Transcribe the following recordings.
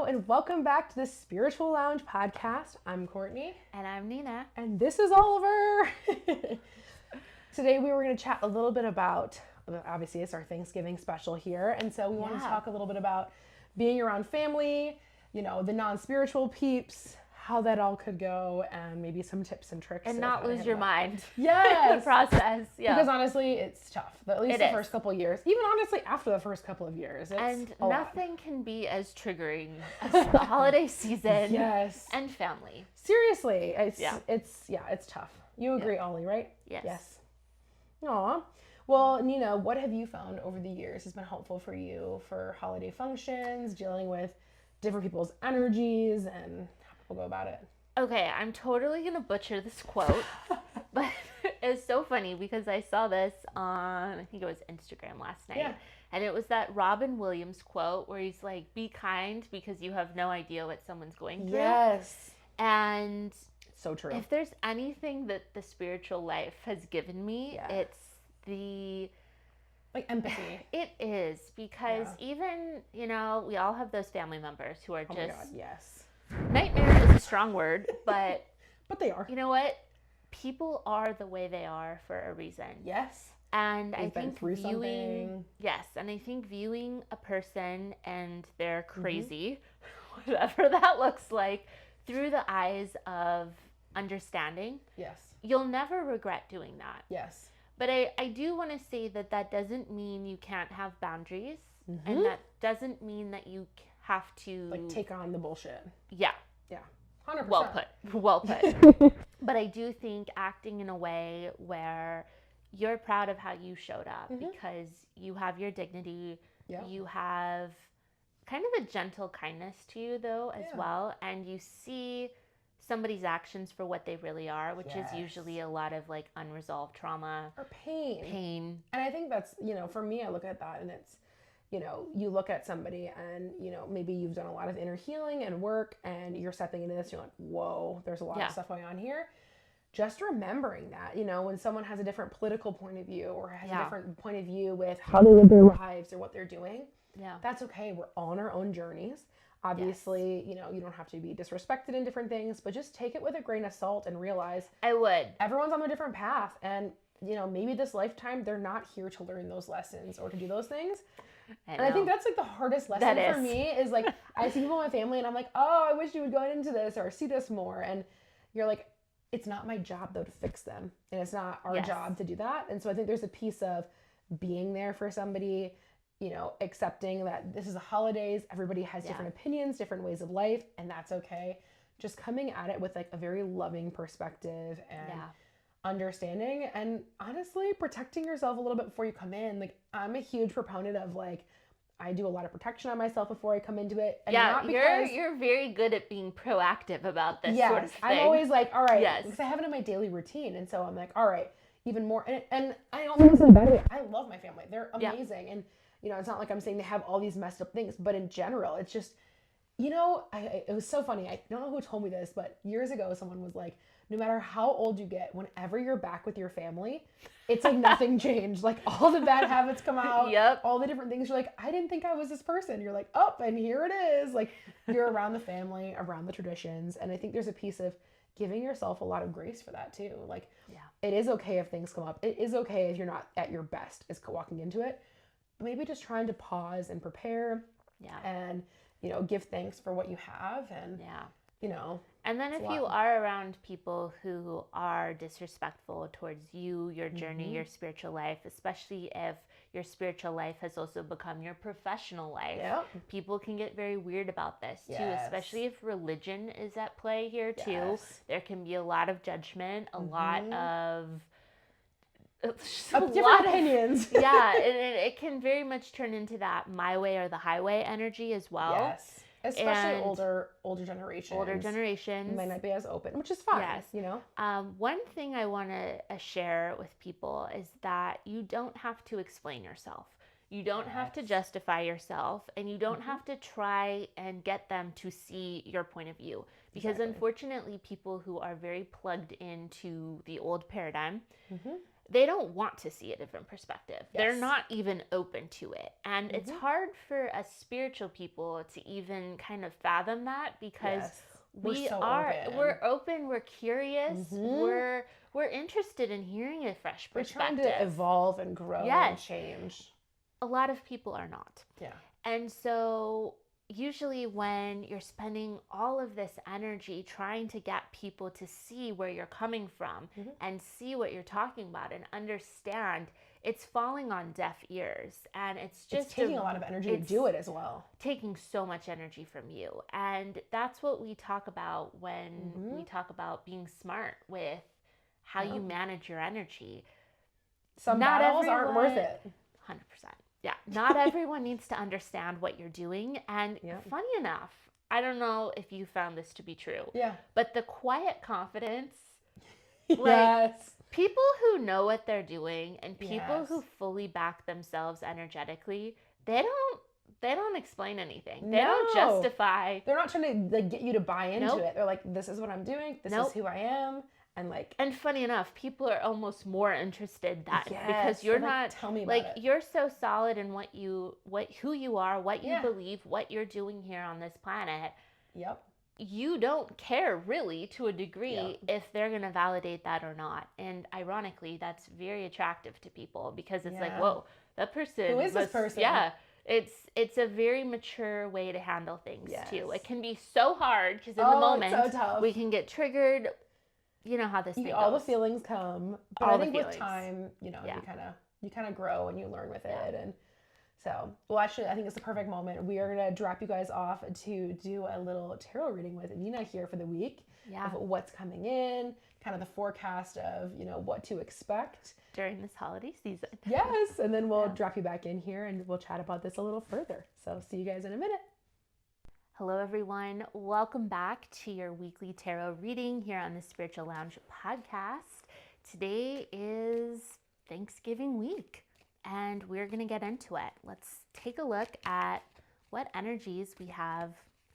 Hello, and welcome back to the Spiritual Lounge podcast. I'm Courtney. And I'm Nina. And this is Oliver. Today we were going to chat a little bit about, obviously it's our Thanksgiving special here, and so we want to talk a little bit about being around family, you know, the non-spiritual peeps, how that all could go, and maybe some tips and tricks. And not lose your mind. Yes. In the process. Yeah. Because honestly, it's tough. At least the first couple of years. Even honestly, after the first couple of years. It's and a nothing lot. can be as triggering as the holiday season. Yes. And family. Seriously. It's tough. You agree, Ollie, right? Yes. Aw. Well, Nina, what have you found over the years has been helpful for you for holiday functions, dealing with different people's energies, and how people go about it? Okay, I'm totally going to butcher this quote, but it's so funny because I saw this on, I think it was Instagram last night. Yeah. And it was that Robin Williams quote where he's like, be kind because you have no idea what someone's going through. Yes. And So true. if there's anything that the spiritual life has given me, it's the... like empathy. It is, because even, you know, we all have those family members who are Oh just... my God, yes. Nightmare is a strong word, but... But they are. You know what? People are the way they are for a reason. Yes. And They've I think been through something. Yes, and I think viewing a person and they're crazy, whatever that looks like, through the eyes of understanding, Yes. you'll never regret doing that. Yes. But I do want to say that doesn't mean you can't have boundaries, and that doesn't mean that you have to... like, take on the bullshit. Yeah. Yeah. 100%. Well put. But I do think acting in a way where you're proud of how you showed up because you have your dignity, you have kind of a gentle kindness to you though as well, and you see somebody's actions for what they really are, which is usually a lot of like unresolved trauma or pain. And I think that's, you know, for me, I look at that and it's, you know, you look at somebody and, you know, maybe you've done a lot of inner healing and work and you're stepping into this, you're like, whoa, there's a lot of stuff going on here. Just remembering that, you know, when someone has a different political point of view or has a different point of view with how they live their lives or what they're doing, that's okay. We're all on our own journeys. Obviously, you know, you don't have to be disrespected in different things, but just take it with a grain of salt and realize everyone's on a different path. And, you know, maybe this lifetime, they're not here to learn those lessons or to do those things. And I think that's like the hardest lesson for me is like, I see people in my family and I'm like, oh, I wish you would go into this or see this more. And you're like, it's not my job though to fix them. And it's not our job to do that. And so I think there's a piece of being there for somebody, you know, accepting that this is the holidays. Everybody has different opinions, different ways of life, and that's okay. Just coming at it with like a very loving perspective and understanding, and honestly protecting yourself a little bit before you come in. Like, I'm a huge proponent of like, I do a lot of protection on myself before I come into it. And not because, you're very good at being proactive about this sort of thing. I'm always like, all right, because I have it in my daily routine, and so I'm like, all right, even more. And I don't mean this in a bad way. I love my family; they're amazing, and you know, it's not like I'm saying they have all these messed up things, but in general, it's just, you know, it was so funny. I don't know who told me this, but years ago, someone was like, no matter how old you get, whenever you're back with your family, it's like nothing changed. Like all the bad habits come out, all the different things. You're like, I didn't think I was this person. You're like, oh, and here it is. Like you're around the family, around the traditions. And I think there's a piece of giving yourself a lot of grace for that too. Like it is okay if things come up. It is okay if you're not at your best as walking into it. But maybe just trying to pause and prepare and, you know, give thanks for what you have and, you know. And then if you are around people who are disrespectful towards you, your journey, your spiritual life, especially if your spiritual life has also become your professional life, people can get very weird about this too, especially if religion is at play here too. There can be a lot of judgment, a lot of... different opinions. And it can very much turn into that my way or the highway energy as well. Yes. Especially older generations. Might not be as open, which is fine, you know? One thing I want to share with people is that you don't have to explain yourself. You don't have to justify yourself, and you don't have to try and get them to see your point of view. Because unfortunately, people who are very plugged into the old paradigm, they don't want to see a different perspective. Yes. They're not even open to it. And it's hard for us spiritual people to even kind of fathom that, because we're open, we're curious, we're interested in hearing a fresh perspective. We're trying to evolve and grow and change. A lot of people are not. Yeah. And so usually when you're spending all of this energy trying to get people to see where you're coming from and see what you're talking about and understand, it's falling on deaf ears. And it's taking a lot of energy to do it as well. Taking so much energy from you. And that's what we talk about when we talk about being smart with how you manage your energy. Some battles aren't worth it. 100%. Yeah, not everyone needs to understand what you're doing. And funny enough, I don't know if you found this to be true. Yeah. But the quiet confidence, yes. People who know what they're doing and people who fully back themselves energetically, they don't explain anything. They don't justify. They're not trying to get you to buy into it. They're like, this is what I'm doing. This is who I am. And funny enough, people are almost more interested because you're not, tell me about it. You're so solid in who you are, what you believe, what you're doing here on this planet. Yep. You don't care really, to a degree, if they're going to validate that or not. And ironically, that's very attractive to people, because it's like, whoa, that person. Who is this person? Yeah. It's a very mature way to handle things too. It can be so hard because in the moment we can get triggered. You know how this thing goes. All the feelings come, but I think with time, you kind of grow and you learn with it. And so, well, actually, I think it's the perfect moment. We are going to drop you guys off to do a little tarot reading with Nina here for the week of what's coming in, kind of the forecast of, what to expect during this holiday season. Yes. And then we'll drop you back in here and we'll chat about this a little further. So see you guys in a minute. Hello, everyone. Welcome back to your weekly tarot reading here on the Spiritual Lounge podcast. Today is Thanksgiving week, and we're going to get into it. Let's take a look at what energies we have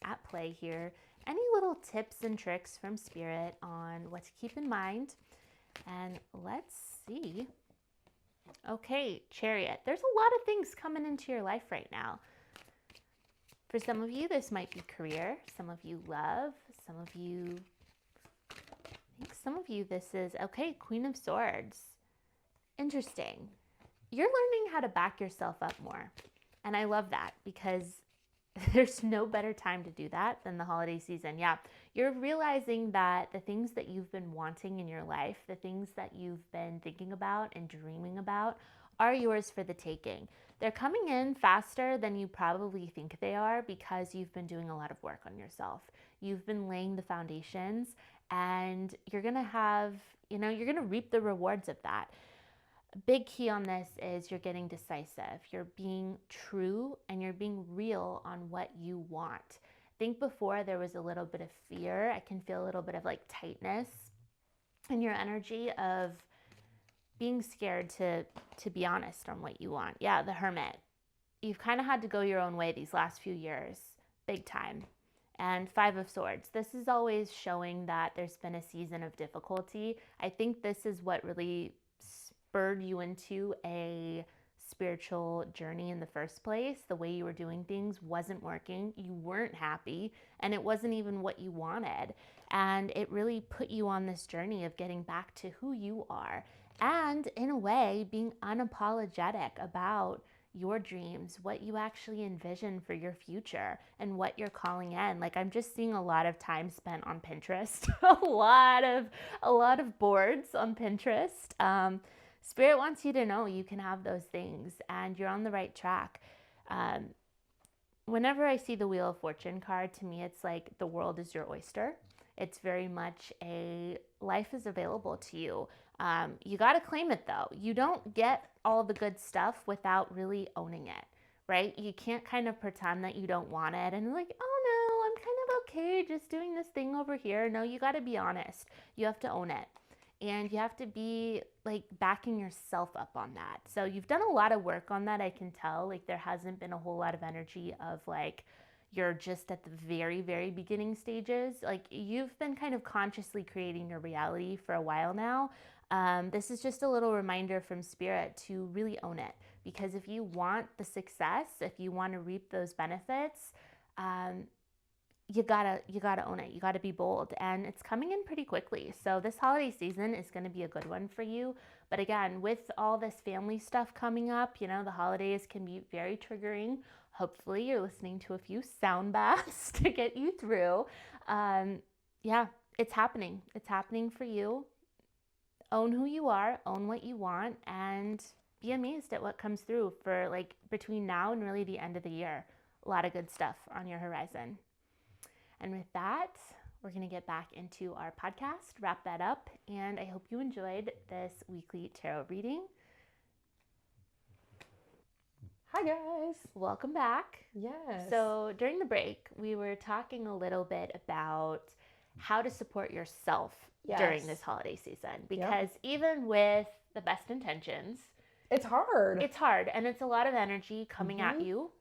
at play here, any little tips and tricks from Spirit on what to keep in mind, and let's see. Okay, Chariot. There's a lot of things coming into your life right now. For some of you, this might be career. Some of you love. Some of you, this is, Queen of Swords. Interesting. You're learning how to back yourself up more. And I love that, because there's no better time to do that than the holiday season. Yeah, you're realizing that the things that you've been wanting in your life, the things that you've been thinking about and dreaming about, are yours for the taking. They're coming in faster than you probably think they are, because you've been doing a lot of work on yourself. You've been laying the foundations, and you're going to have, you're going to reap the rewards of that. A big key on this is you're getting decisive. You're being true and you're being real on what you want. I think before there was a little bit of fear. I can feel a little bit of tightness in your energy of being scared to be honest on what you want. Yeah, the Hermit. You've kind of had to go your own way these last few years, big time. And Five of Swords. This is always showing that there's been a season of difficulty. I think this is what really spurred you into a spiritual journey in the first place. The way you were doing things wasn't working. You weren't happy, and it wasn't even what you wanted. And it really put you on this journey of getting back to who you are. And in a way, being unapologetic about your dreams, what you actually envision for your future, and what you're calling in. I'm just seeing a lot of time spent on Pinterest, a lot of boards on Pinterest. Spirit wants you to know you can have those things, and you're on the right track. Whenever I see the Wheel of Fortune card, to me, it's like the world is your oyster. It's very much a life is available to you. You got to claim it, though. You don't get all the good stuff without really owning it, right? You can't kind of pretend that you don't want it and oh no, I'm kind of okay just doing this thing over here. No, you got to be honest. You have to own it. And you have to be backing yourself up on that. So you've done a lot of work on that, I can tell. There hasn't been a whole lot of energy of you're just at the very, very beginning stages. You've been kind of consciously creating your reality for a while now. This is just a little reminder from Spirit to really own it. Because if you want the success, if you want to reap those benefits, you gotta own it. You gotta be bold, and it's coming in pretty quickly. So this holiday season is going to be a good one for you. But again, with all this family stuff coming up, the holidays can be very triggering. Hopefully you're listening to a few sound baths to get you through. Yeah, it's happening. It's happening for you. Own who you are, own what you want, and be amazed at what comes through for like between now and really the end of the year. A lot of good stuff on your horizon. And with that, we're going to get back into our podcast, wrap that up, and I hope you enjoyed this weekly tarot reading. Hi, guys. Welcome back. Yes. So during the break, we were talking a little bit about how to support yourself during this holiday season, because even with the best intentions, it's hard. It's hard, and it's a lot of energy coming at you.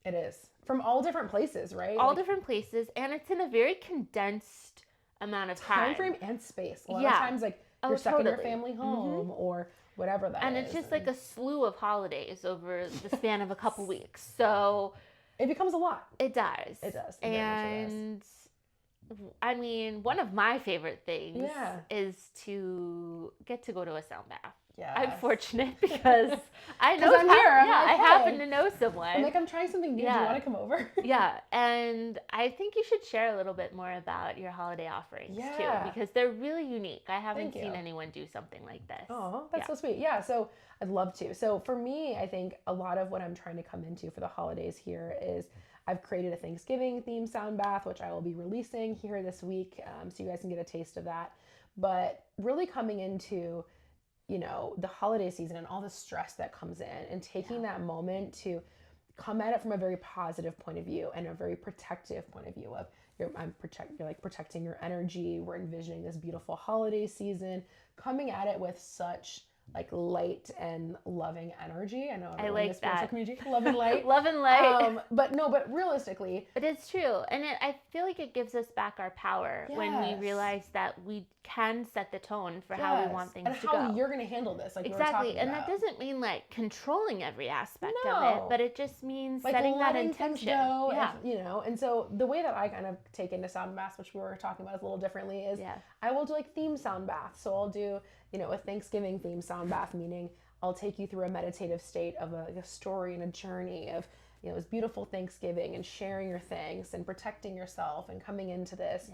It is. From all different places, right? All different places, and it's in a very condensed amount of time frame and space. A lot of times, like, you're stuck in your family home or whatever that is. And it's just like a slew of holidays over the span of a couple weeks. So it becomes a lot. It does. It does. And I mean, one of my favorite things is to get to go to a sound bath. Yeah. I'm fortunate because I know I happen to know someone. I'm like, I'm trying something new. Do you want to come over? Yeah. And I think you should share a little bit more about your holiday offerings too, because they're really unique. I haven't seen anyone do something like this. Oh, that's so sweet. Yeah. So I'd love to. So for me, I think a lot of what I'm trying to come into for the holidays here is I've created a Thanksgiving themed sound bath, which I will be releasing here this week. So you guys can get a taste of that. But really coming into the holiday season and all the stress that comes in, and taking that moment to come at it from a very positive point of view and a very protective point of view of you're protecting your energy. We're envisioning this beautiful holiday season, coming at it with such like light and loving energy. I know I like that. Community, love and light. Love and light. But realistically, but it's true, and I feel like it gives us back our power when we realize that we can set the tone for how we want things to go. And how you're going to handle this, like exactly. And that doesn't mean like controlling every aspect of it, but it just means like setting that intention. And so the way that I kind of take into sound baths, which we were talking about is a little differently, is I will do like theme sound baths. So I'll do a Thanksgiving themed sound bath, meaning I'll take you through a meditative state of a story and a journey of this beautiful Thanksgiving and sharing your thanks and protecting yourself and coming into this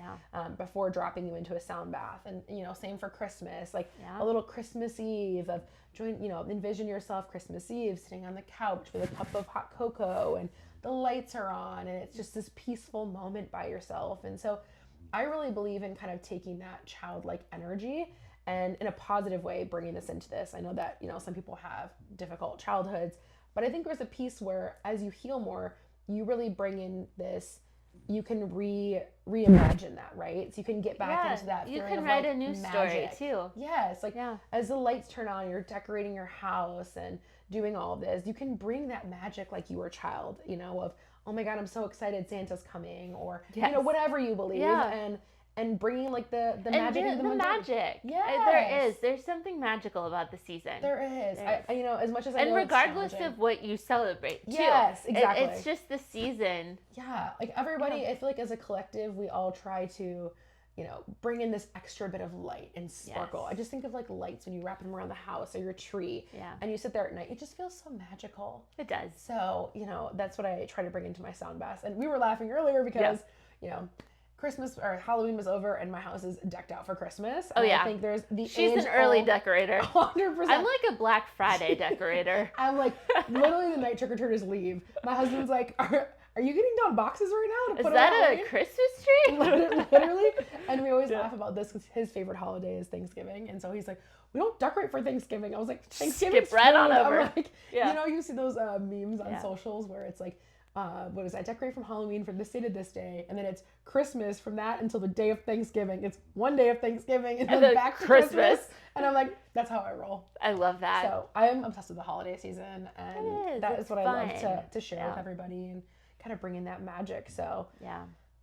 before dropping you into a sound bath. And same for Christmas, like a little Christmas Eve of envision yourself Christmas Eve sitting on the couch with a cup of hot cocoa and the lights are on and it's just this peaceful moment by yourself. And so I really believe in kind of taking that childlike energy and in a positive way bringing this into this. I know that some people have difficult childhoods, but I think there's a piece where as you heal more, you really bring in this, you can reimagine that, right? So you can get back into that feeling. You can write a new story too. Yes, as the lights turn on, you're decorating your house and doing all of this, you can bring that magic like you were a child, of, oh my God, I'm so excited Santa's coming, or whatever you believe. And bringing like the magic into the magic. Yeah, there's something magical about the season. There is. As much as I know, and regardless of what you celebrate too. Yes, exactly. It's just the season. Yeah, like everybody, I feel like as a collective, we all try to bring in this extra bit of light and sparkle. Yes. I just think of like lights when you wrap them around the house or your tree and you sit there at night, it just feels so magical. It does. So that's what I try to bring into my sound baths. And we were laughing earlier because Christmas or Halloween was over and my house is decked out for Christmas. And I think there's she's an early decorator. 100%. I'm like a Black Friday decorator. I'm like literally the night trick-or-treaters leave. My husband's like, are you getting down boxes right now to put that a Christmas tree? Literally. And we always laugh about this because his favorite holiday is Thanksgiving. And so he's like, we don't decorate for Thanksgiving. I was like, Thanksgiving. Skip right on over. I'm like, you see those memes on socials where it's like, what is that? Decorate from Halloween from this day to this day, and then it's Christmas from that until the day of Thanksgiving. It's one day of Thanksgiving and then back to Christmas. And I'm like, that's how I roll. I love that. So I am obsessed with the holiday season, and that is what I love to share with everybody and kind of bring in that magic. So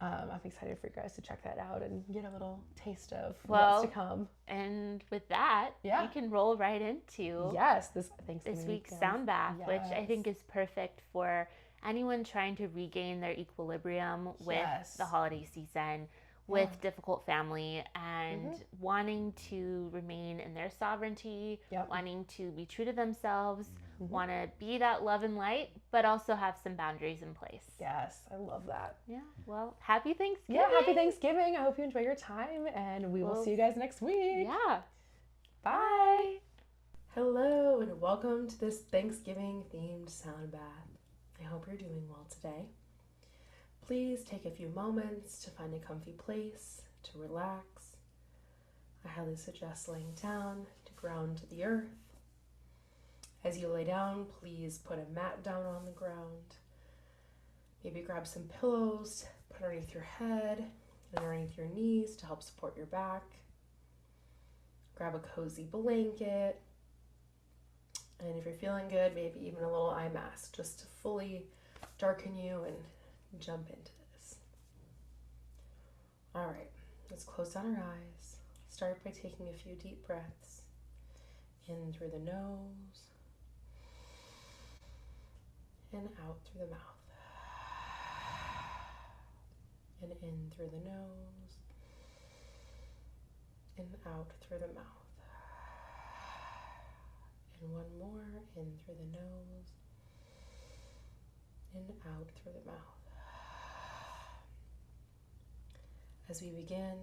I'm excited for you guys to check that out and get a little taste of what's to come. And with that, you can roll right into this week's sound bath, which I think is perfect for anyone trying to regain their equilibrium with the holiday season, with difficult family, and wanting to remain in their sovereignty, wanting to be true to themselves, want to be that love and light, but also have some boundaries in place. Yes, I love that. Yeah, well, happy Thanksgiving. Yeah, happy Thanksgiving. I hope you enjoy your time, and we will see you guys next week. Yeah. Bye. Hello, and welcome to this Thanksgiving-themed sound bath. I hope you're doing well today. Please take a few moments to find a comfy place to relax. I highly suggest laying down to ground to the earth. As you lay down, please put a mat down on the ground. Maybe grab some pillows, put underneath your head and underneath your knees to help support your back. Grab a cozy blanket. And if you're feeling good, maybe even a little eye mask just to fully darken you and jump into this. All right, let's close down our eyes. Start by taking a few deep breaths in through the nose and out through the mouth. And in through the nose and out through the mouth. And one more, in through the nose and out through the mouth. As we begin,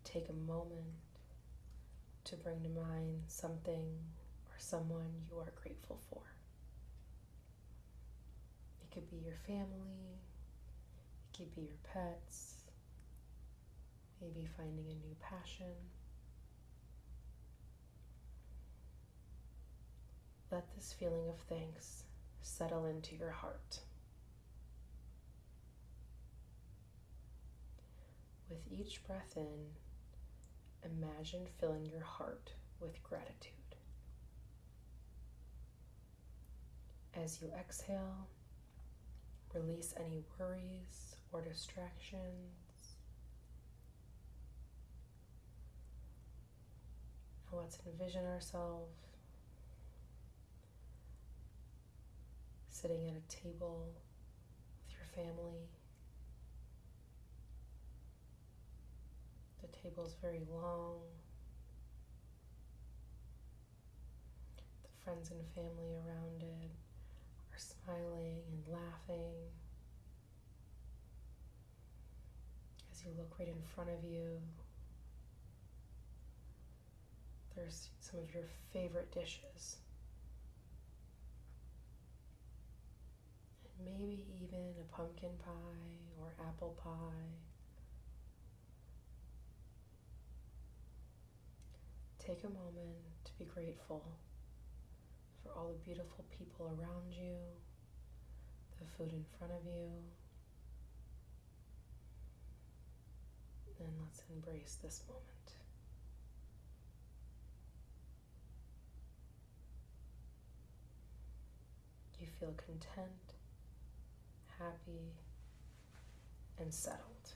take a moment to bring to mind something or someone you are grateful for. It could be your family, it could be your pets, maybe finding a new passion. Let this feeling of thanks settle into your heart. With each breath in, imagine filling your heart with gratitude. As you exhale, release any worries or distractions. Now let's envision ourselves sitting at a table with your family. The table's very long. The friends and family around it are smiling and laughing. As you look right in front of you, there's some of your favorite dishes. And maybe even a pumpkin pie or apple pie. Take a moment to be grateful for all the beautiful people around you, the food in front of you, and let's embrace this moment. You feel content, happy, and settled.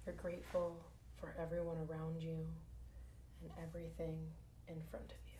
You're grateful for everyone around you and everything in front of you.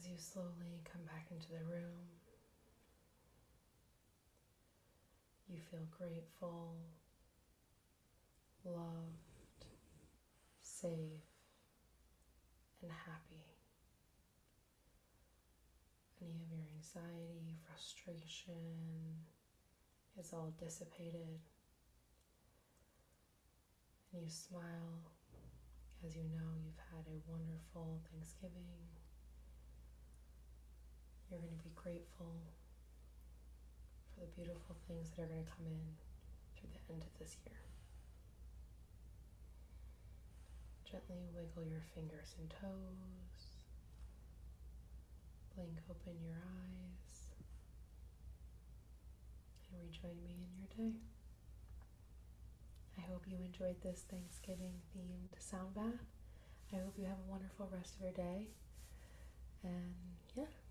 As you slowly come back into the room, you feel grateful, loved, safe, and happy. Any of your anxiety, frustration is all dissipated. And you smile as you know you've had a wonderful Thanksgiving. You're going to be grateful for the beautiful things that are going to come in through the end of this year. Gently wiggle your fingers and toes. Blink open your eyes. And rejoin me in your day. I hope you enjoyed this Thanksgiving themed sound bath. I hope you have a wonderful rest of your day. And yeah.